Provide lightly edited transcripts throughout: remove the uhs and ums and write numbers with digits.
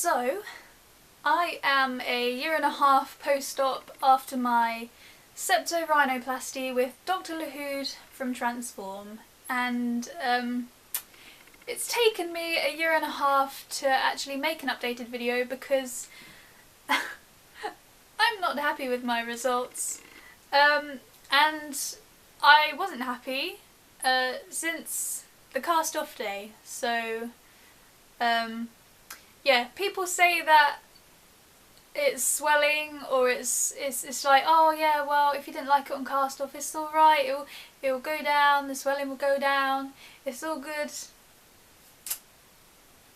So, I am a year and a half post-op after my Septorhinoplasty with Dr. Lahoud from Transform, and it's taken me a year and a half to actually make an updated video because I'm not happy with my results, and I wasn't happy since the cast-off day, so yeah, people say that it's swelling, or it's like, oh yeah, well, if you didn't like it on cast off, it's alright, it'll go down, the swelling will go down, it's all good.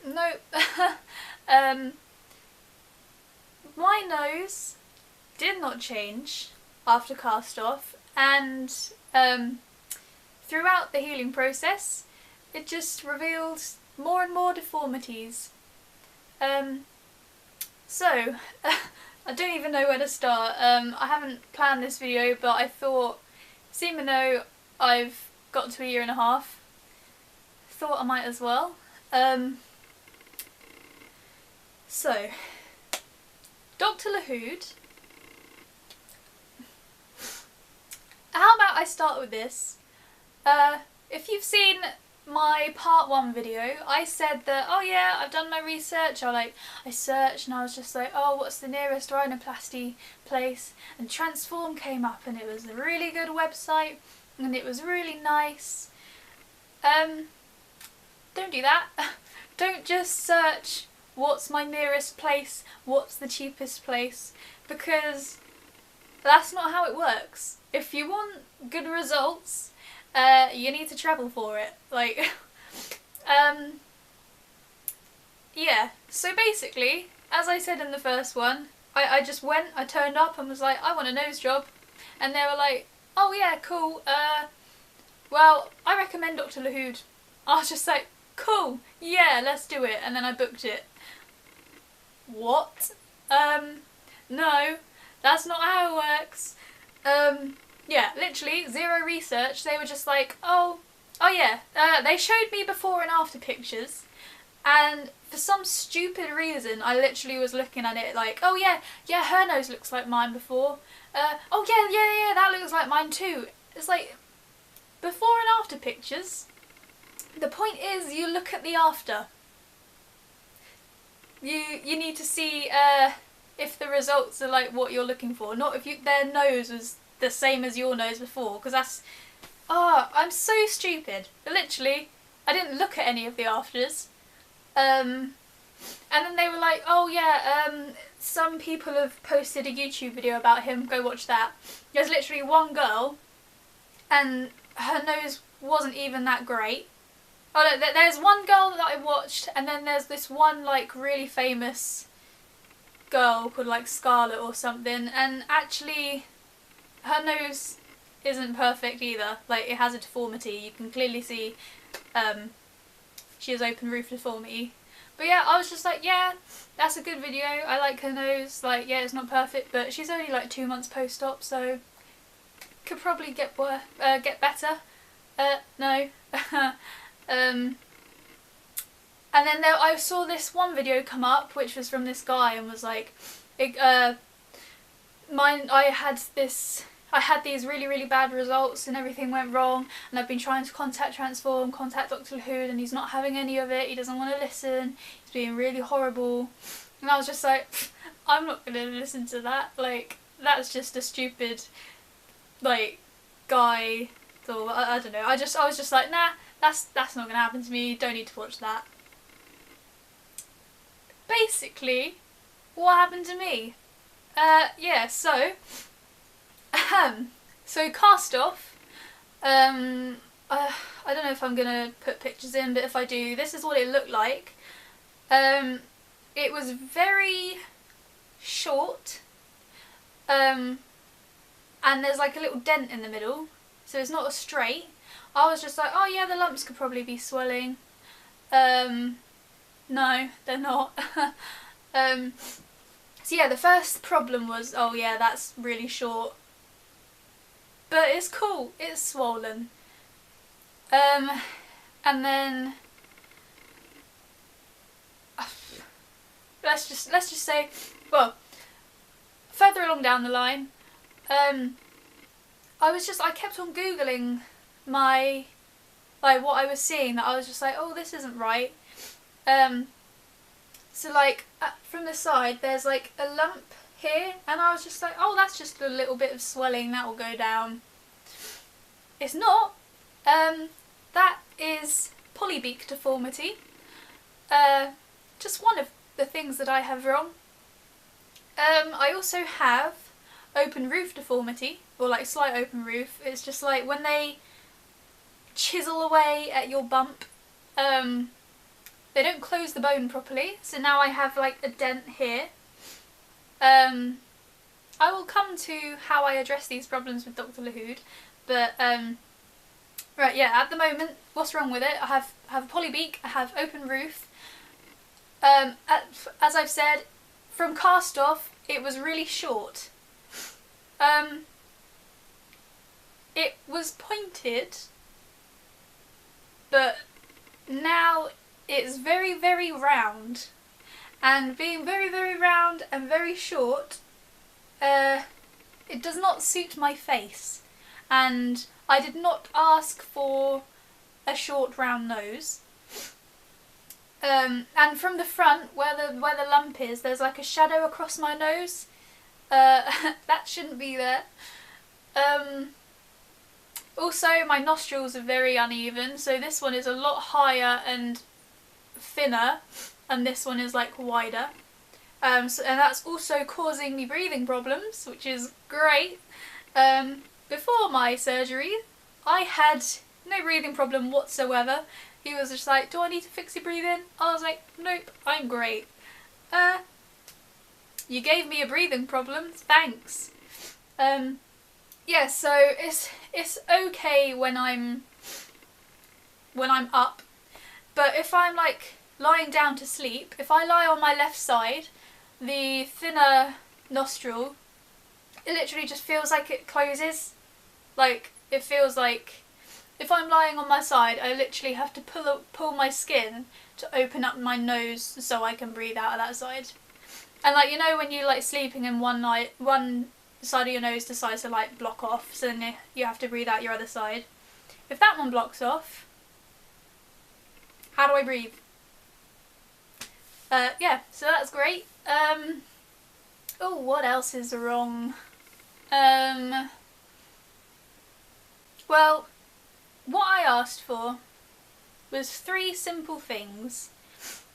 Nope. My nose did not change after cast off, and throughout the healing process it just revealed more and more deformities. So, I don't even know where to start. I haven't planned this video, but I thought, seeing though I've got to a year and a half, thought I might as well. So, Dr. Lahoud. How about I start with this? If you've seen my part 1 video, I said that, oh yeah, I've done my research. I searched and I was just like, oh, what's the nearest rhinoplasty place? And Transform came up, and it was a really good website and it was really nice. Don't do that. Don't just search what's my nearest place, what's the cheapest place, because that's not how it works. If you want good results, you need to travel for it. Yeah, so basically, as I said in the first one, I just went, I turned up and was like, I want a nose job, and they were like, oh yeah, cool, well, I recommend Dr. Lahoud. I was just like, cool, yeah, let's do it, and then I booked it. What? No, that's not how it works. Yeah, literally, zero research. They were just like, oh yeah, they showed me before and after pictures, and for some stupid reason I literally was looking at it like, oh yeah, her nose looks like mine before, oh yeah, that looks like mine too. It's like, before and after pictures, the point is you look at the after. You need to see if the results are like what you're looking for, not if their nose was the same as your nose before, because that's, I'm so stupid. Literally, I didn't look at any of the afters. And then they were like, oh yeah, some people have posted a YouTube video about him, go watch that. There's literally one girl, and her nose wasn't even that great. Oh no, there's one girl that I watched, and then there's this one like really famous girl called like Scarlett or something, and actually her nose isn't perfect either. Like, it has a deformity. You can clearly see she has open roof deformity. But yeah, I was just like, yeah, that's a good video. I like her nose. Like, yeah, it's not perfect, but she's only like 2 months post-op, so could probably get better. No. And then I saw this one video come up, which was from this guy, and was like, I had these really bad results and everything went wrong, and I've been trying to contact Transform, contact Dr. Lahoud, and he's not having any of it. He doesn't want to listen. He's being really horrible. And I was just like, I'm not going to listen to that. Like, that's just a stupid, like, guy. So I don't know. I was just like, nah, that's not going to happen to me. Don't need to watch that. Basically, what happened to me? Yeah, so cast off, I don't know if I'm gonna put pictures in, but if I do, this is what it looked like. It was very short, and there's like a little dent in the middle, so it's not a straight. I was just like, oh yeah, the lumps could probably be swelling. No, they're not. So yeah, the first problem was, oh yeah, that's really short. But it's cool, it's swollen. And then let's just say, well, further along down the line, I kept on Googling my, like, what I was seeing, that I was just like, oh, this isn't right. So like, from the side, there's like a lump here, and I was just like, oh, that's just a little bit of swelling, that will go down. It's not. That is polybeak deformity. Just one of the things that I have wrong. I also have open roof deformity, or like slight open roof. It's just like when they chisel away at your bump, they don't close the bone properly, so now I have like a dent here. I will come to how I address these problems with Dr. Lahoud, but right, yeah, at the moment, what's wrong with it? I have a polybeak, I have open roof. As I've said, from cast off, it was really short. It was pointed, but now it's very, very round. And being very, very round and very short, it does not suit my face. And I did not ask for a short round nose. And from the front, where the lump is, there's like a shadow across my nose. That shouldn't be there. Also, my nostrils are very uneven, so this one is a lot higher and thinner, and this one is like wider. And that's also causing me breathing problems, which is great. Before my surgery, I had no breathing problem whatsoever. He was just like, do I need to fix your breathing? I was like, nope, I'm great. You gave me a breathing problem, thanks. Yeah, so it's okay when I'm up, but if I'm like lying down to sleep, if I lie on my left side, the thinner nostril, it literally just feels like it closes. Like, it feels like if I'm lying on my side, I literally have to pull my skin to open up my nose so I can breathe out of that side. And like, you know, when you're like sleeping and one side of your nose decides to like block off, so then you have to breathe out your other side. If that one blocks off, how do I breathe? Yeah, so that's great. Oh, what else is wrong? Well, what I asked for was 3 simple things.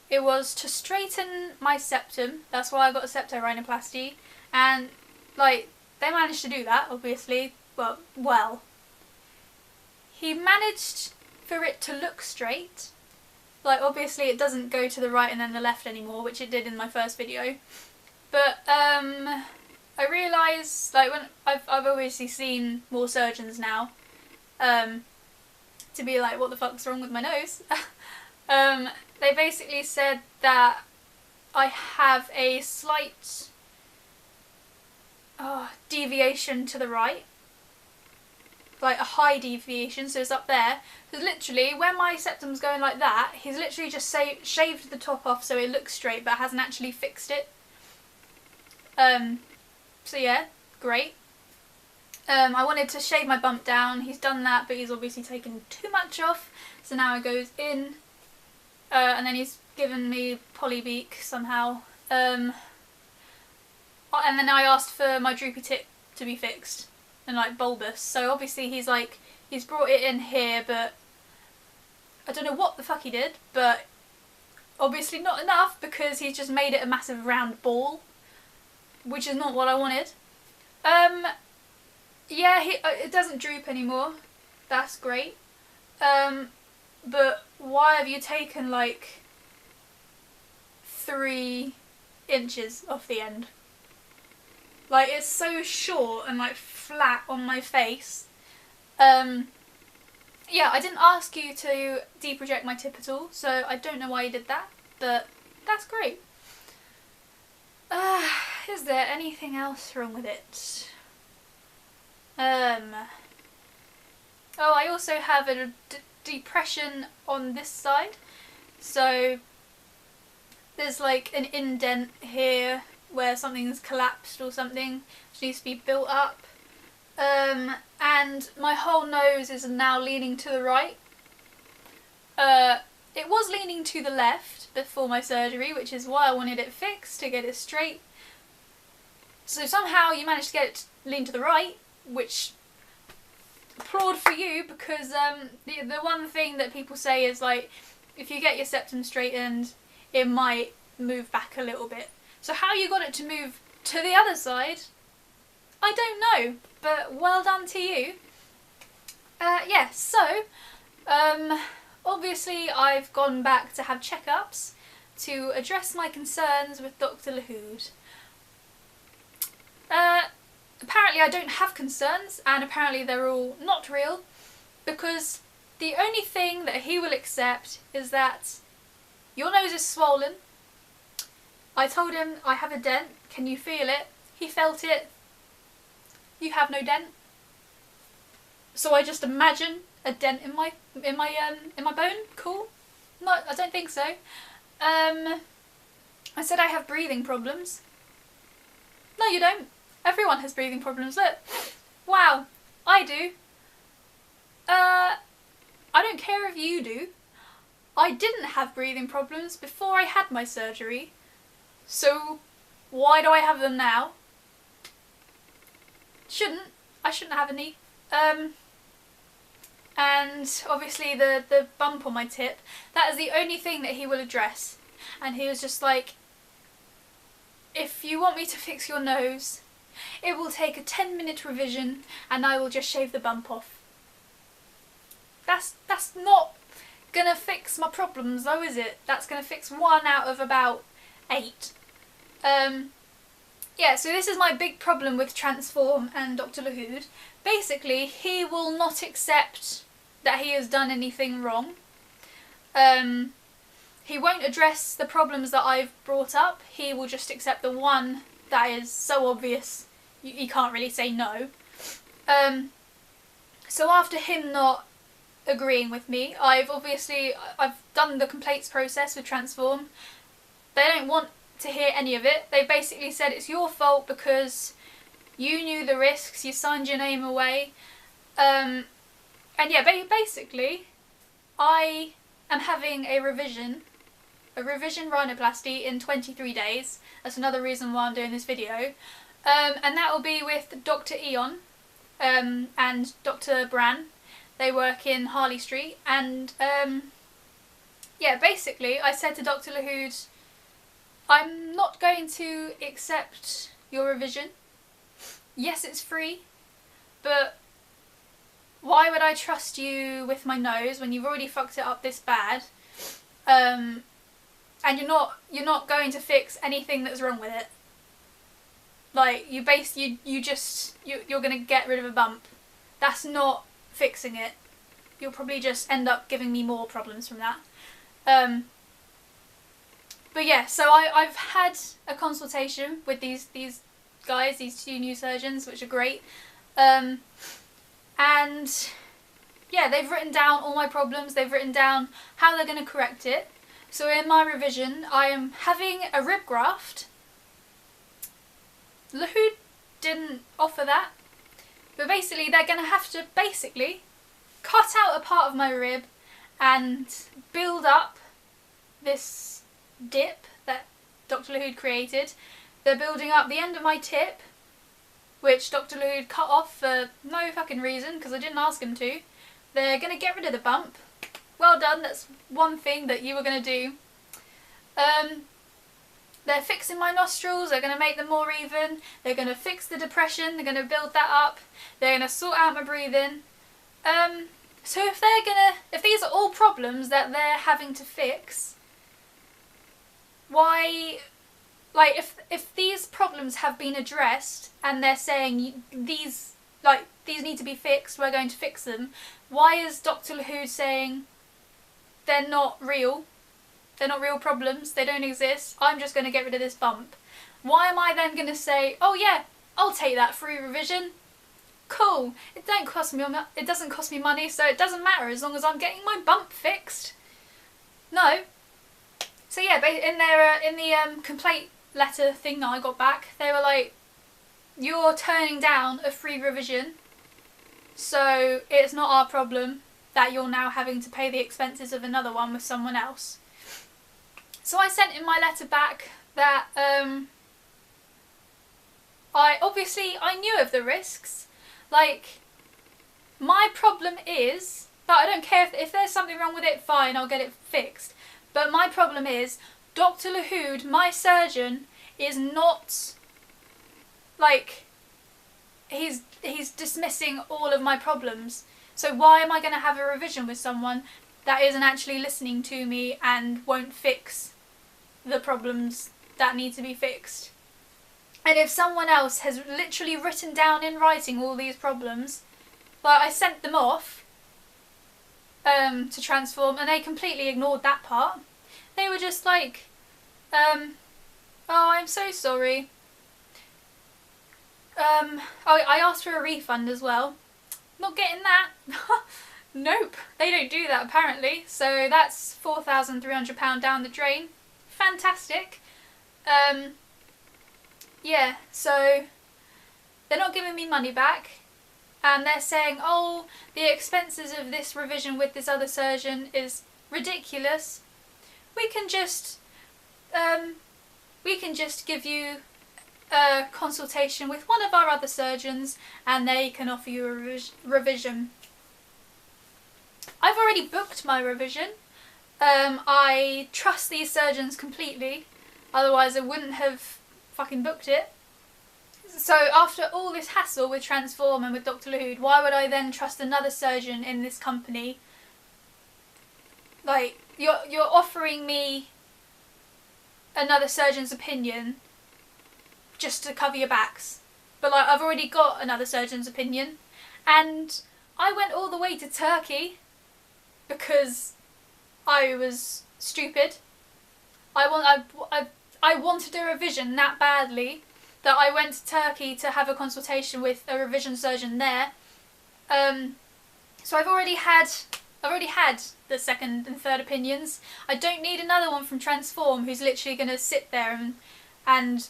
It was to straighten my septum, that's why I got a septorhinoplasty, and like, they managed to do that, obviously. Well. He managed for it to look straight. Like, obviously it doesn't go to the right and then the left anymore, which it did in my first video. But, I realised, like, when I've obviously seen more surgeons now, to be like, what the fuck's wrong with my nose? They basically said that I have a slight deviation to the right, like a high deviation, so it's up there. Because literally, when my septum's going like that, he's literally just shaved the top off so it looks straight, but hasn't actually fixed it. So yeah, great. I wanted to shave my bump down. He's done that, but he's obviously taken too much off, so now it goes in. And then he's given me polybeak somehow. And then I asked for my droopy tip to be fixed and like bulbous. So obviously he's brought it in here, but I don't know what the fuck he did, but obviously not enough, because he's just made it a massive round ball, which is not what I wanted. Yeah, it doesn't droop anymore. That's great. But why have you taken like 3 inches off the end? Like, it's so short and like flat on my face. Yeah, I didn't ask you to deproject my tip at all, so I don't know why you did that, but that's great. Is there anything else wrong with it? Oh, I also have a depression on this side, so there's like an indent here where something's collapsed or something, which needs to be built up. And my whole nose is now leaning to the right. It was leaning to the left before my surgery, which is why I wanted it fixed, to get it straight. So somehow you managed to get it to lean to the right, which, applaud for you, because the one thing that people say is like, if you get your septum straightened, it might move back a little bit. So how you got it to move to the other side, I don't know, but well done to you. Yeah, so, obviously I've gone back to have checkups to address my concerns with Dr. Lahoud. Apparently I don't have concerns, and apparently they're all not real, because the only thing that he will accept is that your nose is swollen. I told him I have a dent, can you feel it? He felt it. You have no dent. So I just imagine a dent in my bone. Cool. No, I don't think so. I said I have breathing problems. No, you don't. Everyone has breathing problems. Look. Wow. I do. I don't care if you do. I didn't have breathing problems before I had my surgery. So why do I have them now? I shouldn't have any. And obviously the bump on my tip, that is the only thing that he will address. And he was just like, if you want me to fix your nose, it will take a 10-minute revision and I will just shave the bump off. That's not gonna fix my problems though, is it? That's gonna fix 1 out of about 8. Yeah, so this is my big problem with Transform and Dr. Lahoud. Basically, he will not accept that he has done anything wrong. He won't address the problems that I've brought up. He will just accept the one that is so obvious you can't really say no. So after him not agreeing with me, I've done the complaints process with Transform. They don't want to hear any of it. They basically said it's your fault because you knew the risks, you signed your name away. And yeah, basically, I am having a revision rhinoplasty in 23 days. That's another reason why I'm doing this video. And that will be with Dr. Eon and Dr. Bran. They work in Harley Street. And yeah, basically, I said to Dr. Lahoud, I'm not going to accept your revision. Yes, it's free, but why would I trust you with my nose when you've already fucked it up this bad? And you're not going to fix anything that's wrong with it. Like you're gonna get rid of a bump. That's not fixing it. You'll probably just end up giving me more problems from that. But yeah, so I've had a consultation with these guys, these 2 new surgeons, which are great. And yeah, they've written down all my problems, they've written down how they're going to correct it. So in my revision, I am having a rib graft. Lahoud didn't offer that. But basically, they're going to have to cut out a part of my rib and build up this dip that Dr. Lahoud created. They're building up the end of my tip, which Dr. Lahoud cut off for no fucking reason because I didn't ask him to. They're going to get rid of the bump. Well done, that's one thing that you were going to do. They're fixing my nostrils, they're going to make them more even, they're going to fix the depression, they're going to build that up, they're going to sort out my breathing. So if these are all problems that they're having to fix, why, like, if these problems have been addressed and they're saying these need to be fixed, we're going to fix them, why is Dr. Lahoud saying they're not real problems, they don't exist, I'm just going to get rid of this bump? Why am I then going to say, oh yeah, I'll take that free revision? Cool, it doesn't cost me money, so it doesn't matter as long as I'm getting my bump fixed. No, So yeah, in their in the complaint letter thing that I got back, they were like, "You're turning down a free revision, so it's not our problem that you're now having to pay the expenses of another one with someone else." So I sent in my letter back that I knew of the risks. Like, my problem is that I don't care if there's something wrong with it, fine, I'll get it fixed. But my problem is Dr. Lahoud, my surgeon, is not, like, he's dismissing all of my problems. So why am I going to have a revision with someone that isn't actually listening to me and won't fix the problems that need to be fixed? And if someone else has literally written down in writing all these problems, like, I sent them off to Transform, and they completely ignored that part. They were just like, "Oh, I'm so sorry. I asked for a refund as well. Not getting that." Nope, they don't do that apparently. So that's £4,300 down the drain. Fantastic. Yeah, so they're not giving me money back, and they're saying, "Oh, the expenses of this revision with this other surgeon is ridiculous. We can just give you a consultation with one of our other surgeons, and they can offer you a revision." I've already booked my revision. I trust these surgeons completely, otherwise I wouldn't have fucking booked it. So after all this hassle with Transform and with Dr. Lahoud, why would I then trust another surgeon in this company? Like, you're offering me another surgeon's opinion just to cover your backs. But like, I've already got another surgeon's opinion, and I went all the way to Turkey because I was stupid. I wanted a revision that badly that I went to Turkey to have a consultation with a revision surgeon there. So I've already had the second and third opinions. I don't need another one from Transform who's literally going to sit there and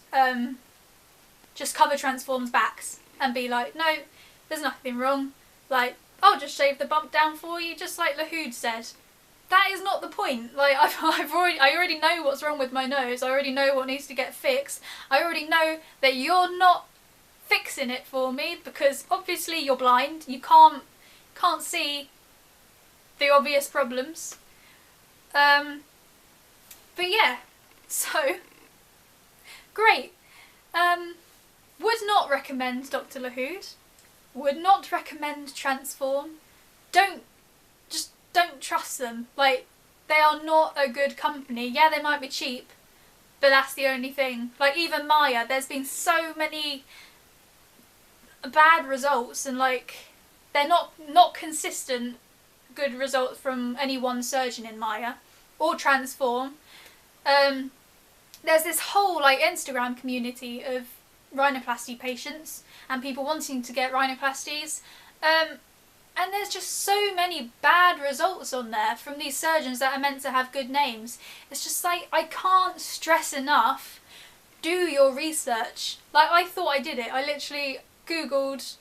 just cover Transform's backs and be like, "No, there's nothing wrong. Like, I'll just shave the bump down for you, just like Lahoud said." That is not the point. Like, I already know what's wrong with my nose. I already know what needs to get fixed. I already know that you're not fixing it for me because obviously you're blind. You can't see the obvious problems. But yeah, so great. Would not recommend Dr. Lahoud. Would not recommend Transform. Don't trust them. Like, they are not a good company. Yeah, they might be cheap, but that's the only thing. Like, even Maya, there's been so many bad results, and like, they're not consistent good results from any one surgeon in Maya or Transform. There's this whole like Instagram community of rhinoplasty patients and people wanting to get rhinoplasties. And there's just so many bad results on there from these surgeons that are meant to have good names. It's just like, I can't stress enough, do your research. Like, I thought I did it. I literally Googled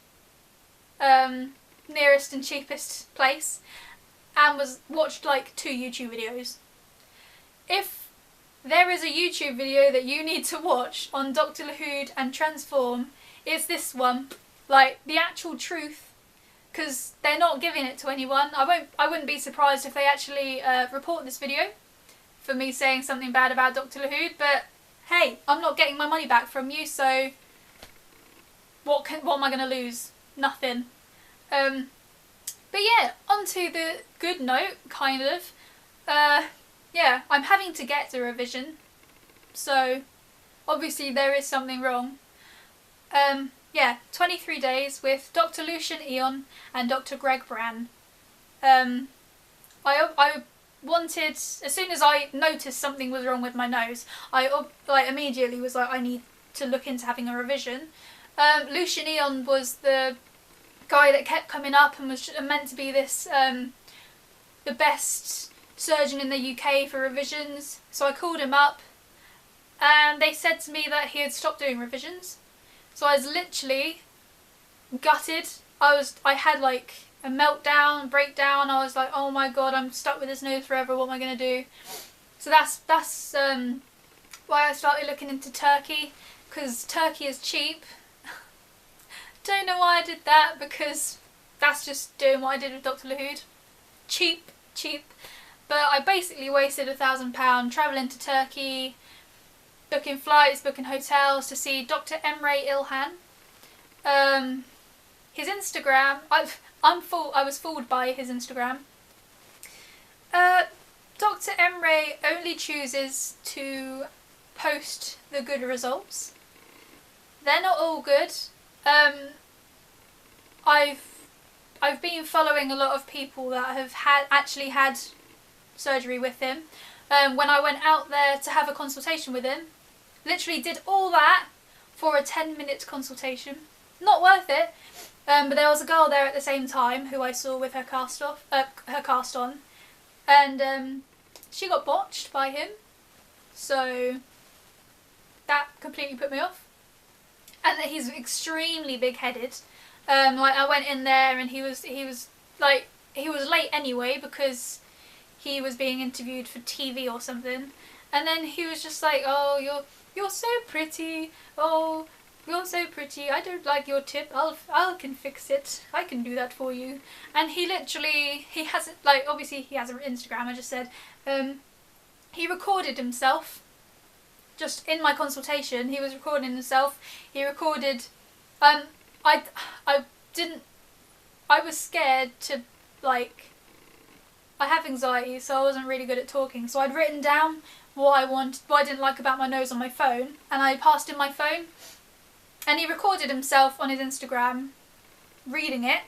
nearest and cheapest place and watched like 2 YouTube videos. If there is a YouTube video that you need to watch on Dr. Lahoud and Transform, it's this one. Like, the actual truth. Because they're not giving it to anyone. I wouldn't be surprised if they actually report this video for me saying something bad about Dr. Lahoud, but hey, I'm not getting my money back from you, so what am I going to lose? Nothing. But yeah, onto the good note, kind of. Yeah, I'm having to get a revision, so obviously there is something wrong. Yeah, 23 days with Dr. Lucian Eon and Dr. Greg Bran. I wanted, as soon as I noticed something was wrong with my nose, I immediately was like, I need to look into having a revision. Lucian Eon was the guy that kept coming up and was meant to be this the best surgeon in the UK for revisions. So I called him up and they said to me that he had stopped doing revisions. So I was literally gutted. I had like a meltdown, breakdown. I was like, oh my god, I'm stuck with this nose forever, what am I going to do? So that's why I started looking into Turkey, because Turkey is cheap. Don't know why I did that, because that's just doing what I did with Dr. Lahoud. Cheap. But I basically wasted £1,000 travelling to Turkey, booking flights, booking hotels to see Dr. Emre İlhan. His Instagram, I was fooled by his Instagram. Dr. Emre only chooses to post the good results. They're not all good. I've been following a lot of people that have actually had surgery with him. When I went out there to have a consultation with him, literally did all that for a 10-minute consultation. Not worth it. But there was a girl there at the same time who I saw with her cast on, and she got botched by him, so that completely put me off. And that he's extremely big-headed. Like I went in there and he was late anyway because he was being interviewed for TV or something, and then he was just like, "Oh, you're so pretty. Oh, you're so pretty. I don't like your tip. I can fix it. I can do that for you." And he has obviously he has an Instagram. I just said, he recorded himself. Just in my consultation, he was recording himself. He recorded. I was scared to I have anxiety, so I wasn't really good at talking. So I'd written down what I didn't like about my nose on my phone, and I passed him my phone. And he recorded himself on his Instagram reading it,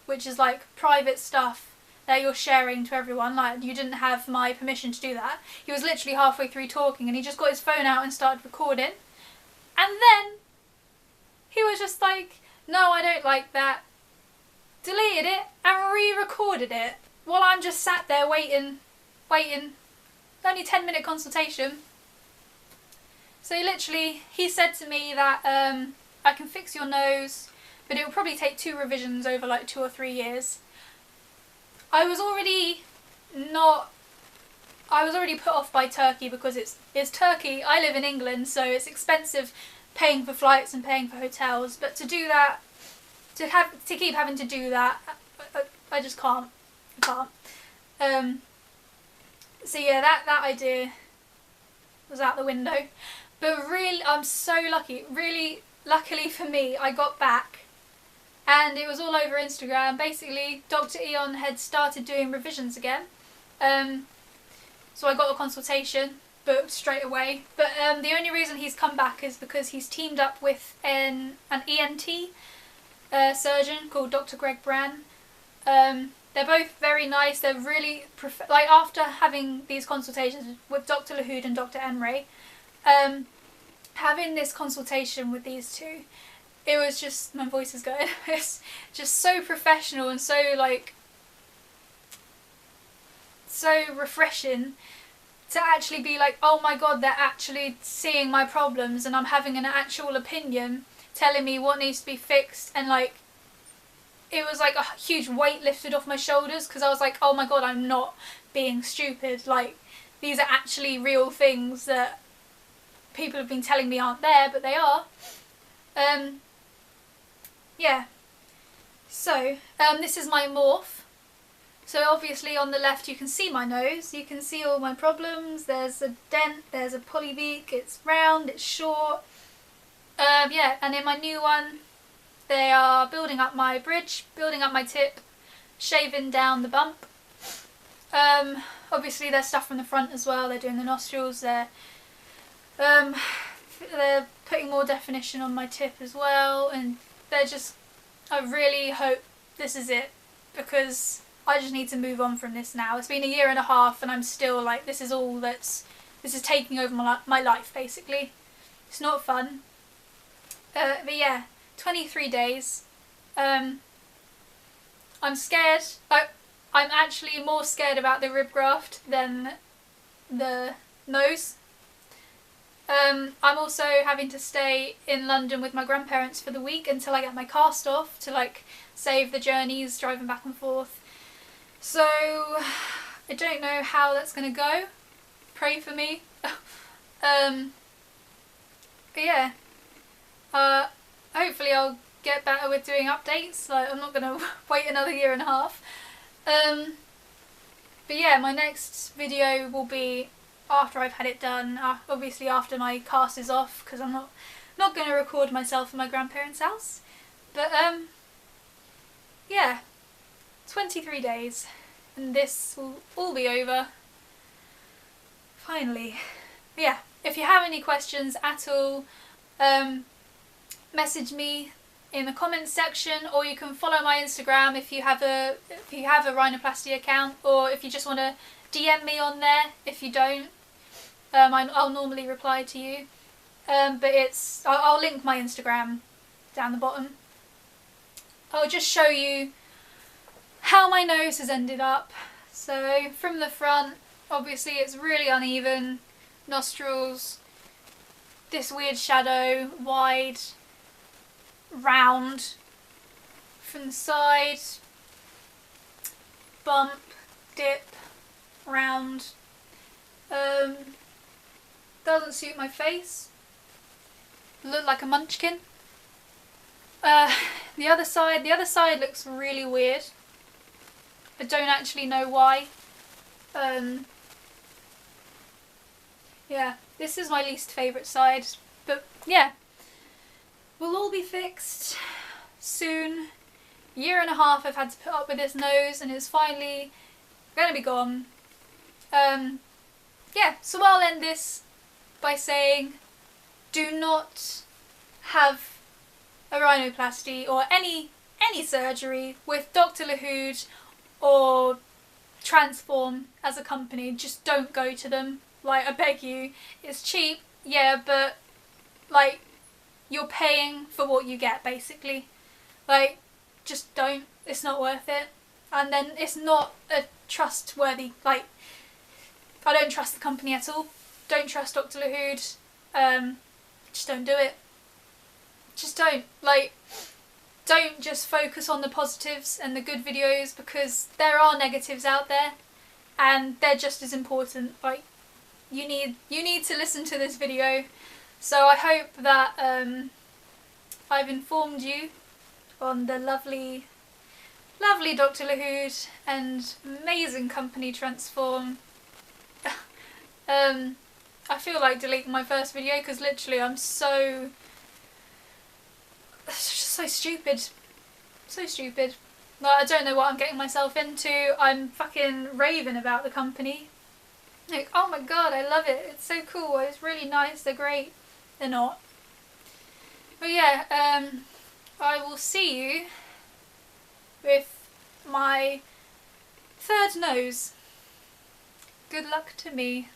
which is like private stuff that you're sharing to everyone. Like, you didn't have my permission to do that. He was literally halfway through talking and he just got his phone out and started recording. And then he was just like, "No, I don't like that." Deleted it and re-recorded it while I'm just sat there waiting. Only 10-minute consultation. So he said to me that I can fix your nose, but it will probably take 2 revisions over like 2 or 3 years. I was already put off by Turkey because it's Turkey. I live in England, so it's expensive paying for flights and paying for hotels. But to do that, to keep having to do that, I just can't. I can't. So yeah, that idea was out the window. But really, I'm so lucky. Really, luckily for me, I got back and it was all over Instagram. Basically, Dr. Eon had started doing revisions again. So I got a consultation booked straight away. But the only reason he's come back is because he's teamed up with an ENT surgeon called Dr. Greg Brann. They're both very nice. They're really after having these consultations with Dr. Lahoud and Dr. Emre, having this consultation with these two, it was just, my voice is going. It's just so professional and so so refreshing to actually be like, oh my god, they're actually seeing my problems and I'm having an actual opinion, telling me what needs to be fixed, and it was like a huge weight lifted off my shoulders because I was like, oh my god, I'm not being stupid. These are actually real things that people have been telling me aren't there, but they are. Yeah. So, this is my morph. So obviously on the left you can see my nose, you can see all my problems. There's a dent, there's a polybeak, it's round, it's short. Yeah, and in my new one, they are building up my bridge, building up my tip, shaving down the bump. Obviously there's stuff from the front as well. They're doing the nostrils. They're putting more definition on my tip as well, and I really hope this is it, because I just need to move on from this now. It's been 1.5 years and I'm still this is taking over my life basically. It's not fun. But yeah. 23 days. I'm scared. I'm actually more scared about the rib graft than the nose. I'm also having to stay in London with my grandparents for the week until I get my cast off to like save the journeys driving back and forth. So I don't know how that's going to go. Pray for me. But yeah, hopefully I'll get better with doing updates. Like, I'm not going to wait another year and a half. But yeah, my next video will be after I've had it done, obviously after my cast is off, because I'm not going to record myself in my grandparents' house. But yeah, 23 days and this will all be over. Finally. But yeah, if you have any questions at all, message me in the comments section, or you can follow my Instagram if you have a Rhinoplasty account, or if you just want to DM me on there. If you don't, I'll normally reply to you. But I'll link my Instagram down the bottom. I'll just show you how my nose has ended up. So from the front, obviously it's really uneven. Nostrils, this weird shadow, wide, round. From the side, bump, dip, round. Doesn't suit my face. Look like a munchkin. The other side looks really weird. I don't actually know why. Yeah, this is my least favourite side, but yeah, we'll all be fixed soon. Year and a half I've had to put up with this nose, and it's finally going to be gone. Yeah, so I'll end this by saying, do not have a rhinoplasty or any surgery with Dr. Lahoud or Transform as a company. Just don't go to them. Like, I beg you. It's cheap, yeah, but like, you're paying for what you get, basically. Like, just don't. It's not worth it. And then it's not a trustworthy, like, I don't trust the company at all. Don't trust Dr. Lahoud. Just don't do it. Just don't. Like, don't just focus on the positives and the good videos, because there are negatives out there and they're just as important. Like, you need to listen to this video. So I hope that I've informed you on the lovely Dr. Lahoud and amazing company Transform. I feel like deleting my first video because literally I'm so stupid. So stupid. Like, I don't know what I'm getting myself into. I'm fucking raving about the company. Like, oh my god, I love it. It's so cool. It's really nice. They're great. They're not. But yeah, I will see you with my third nose. Good luck to me.